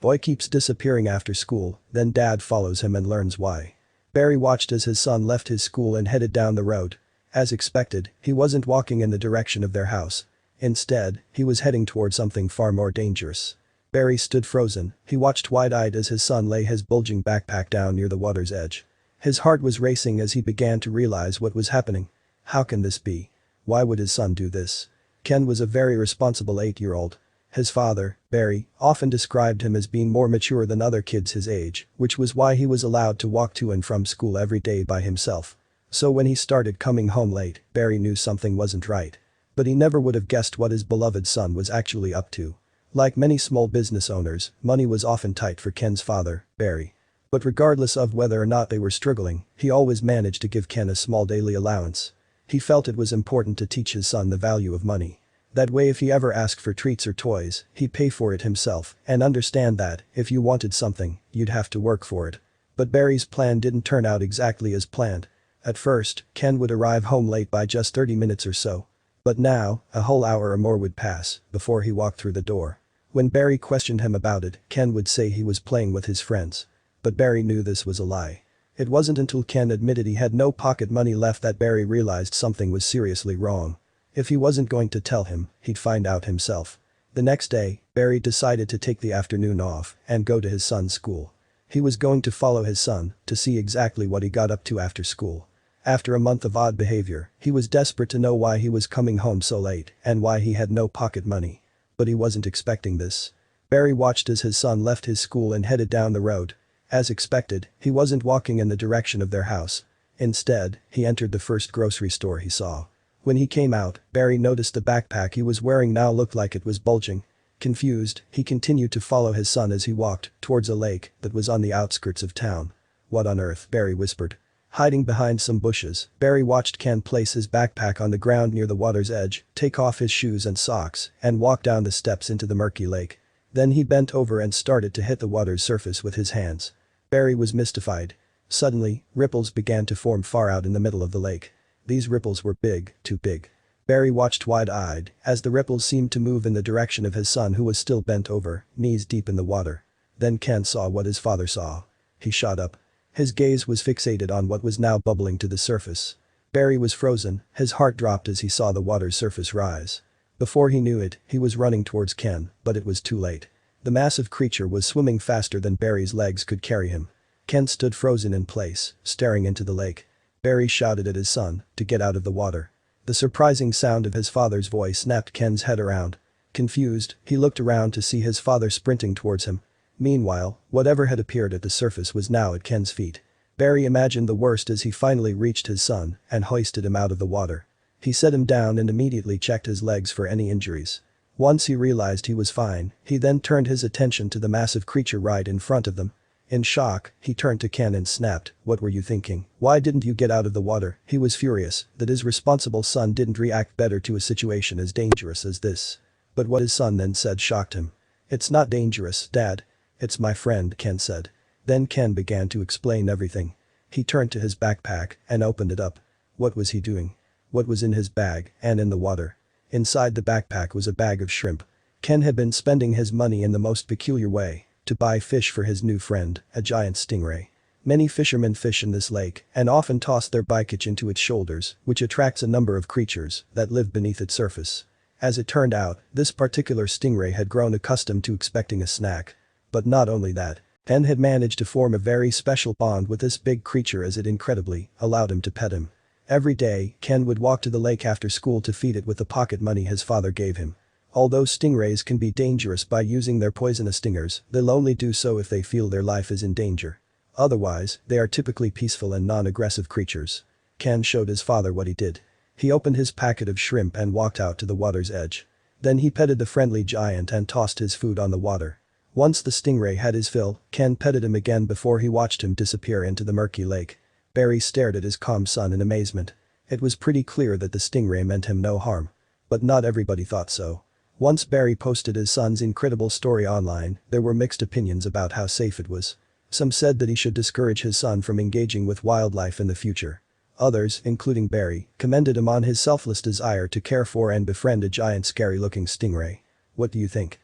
Boy keeps disappearing after school, then dad follows him and learns why. Barry watched as his son left his school and headed down the road. As expected, he wasn't walking in the direction of their house. Instead, he was heading toward something far more dangerous. Barry stood frozen, he watched wide-eyed as his son lay his bulging backpack down near the water's edge. His heart was racing as he began to realize what was happening. How can this be? Why would his son do this? Ken was a very responsible 8-year-old. His father, Barry, often described him as being more mature than other kids his age, which was why he was allowed to walk to and from school every day by himself. So when he started coming home late, Barry knew something wasn't right. But he never would have guessed what his beloved son was actually up to. Like many small business owners, money was often tight for Ken's father, Barry. But regardless of whether or not they were struggling, he always managed to give Ken a small daily allowance. He felt it was important to teach his son the value of money. That way if he ever asked for treats or toys, he'd pay for it himself and understand that, if you wanted something, you'd have to work for it. But Barry's plan didn't turn out exactly as planned. At first, Ken would arrive home late by just 30 minutes or so. But now, a whole hour or more would pass before he walked through the door. When Barry questioned him about it, Ken would say he was playing with his friends. But Barry knew this was a lie. It wasn't until Ken admitted he had no pocket money left that Barry realized something was seriously wrong. If he wasn't going to tell him, he'd find out himself. The next day, Barry decided to take the afternoon off and go to his son's school. He was going to follow his son to see exactly what he got up to after school. After a month of odd behavior, he was desperate to know why he was coming home so late and why he had no pocket money. But he wasn't expecting this. Barry watched as his son left his school and headed down the road. As expected, he wasn't walking in the direction of their house. Instead, he entered the first grocery store he saw. When he came out, Barry noticed the backpack he was wearing now looked like it was bulging. Confused, he continued to follow his son as he walked towards a lake that was on the outskirts of town. "What on earth?" Barry whispered. Hiding behind some bushes, Barry watched Ken place his backpack on the ground near the water's edge, take off his shoes and socks, and walk down the steps into the murky lake. Then he bent over and started to hit the water's surface with his hands. Barry was mystified. Suddenly, ripples began to form far out in the middle of the lake. These ripples were big, too big. Barry watched wide-eyed as the ripples seemed to move in the direction of his son who was still bent over, knees deep in the water. Then Ken saw what his father saw. He shot up. His gaze was fixated on what was now bubbling to the surface. Barry was frozen, his heart dropped as he saw the water's surface rise. Before he knew it, he was running towards Ken, but it was too late. The massive creature was swimming faster than Barry's legs could carry him. Ken stood frozen in place, staring into the lake. Barry shouted at his son to get out of the water. The surprising sound of his father's voice snapped Ken's head around. Confused, he looked around to see his father sprinting towards him. Meanwhile, whatever had appeared at the surface was now at Ken's feet. Barry imagined the worst as he finally reached his son and hoisted him out of the water. He set him down and immediately checked his legs for any injuries. Once he realized he was fine, he then turned his attention to the massive creature right in front of them. In shock, he turned to Ken and snapped, "What were you thinking? Why didn't you get out of the water?" He was furious that his responsible son didn't react better to a situation as dangerous as this. But what his son then said shocked him. "It's not dangerous, Dad. It's my friend," Ken said. Then Ken began to explain everything. He turned to his backpack and opened it up. What was he doing? What was in his bag and in the water? Inside the backpack was a bag of shrimp. Ken had been spending his money in the most peculiar way to buy fish for his new friend, a giant stingray. Many fishermen fish in this lake and often toss their bycatch into its shoulders, which attracts a number of creatures that live beneath its surface. As it turned out, this particular stingray had grown accustomed to expecting a snack. But not only that, Ken had managed to form a very special bond with this big creature as it incredibly allowed him to pet him. Every day, Ken would walk to the lake after school to feed it with the pocket money his father gave him. Although stingrays can be dangerous by using their poisonous stingers, they'll only do so if they feel their life is in danger. Otherwise, they are typically peaceful and non-aggressive creatures. Ken showed his father what he did. He opened his packet of shrimp and walked out to the water's edge. Then he petted the friendly giant and tossed his food on the water. Once the stingray had his fill, Ken petted him again before he watched him disappear into the murky lake. Barry stared at his calm son in amazement. It was pretty clear that the stingray meant him no harm. But not everybody thought so. Once Barry posted his son's incredible story online, there were mixed opinions about how safe it was. Some said that he should discourage his son from engaging with wildlife in the future. Others, including Barry, commended him on his selfless desire to care for and befriend a giant scary-looking stingray. What do you think?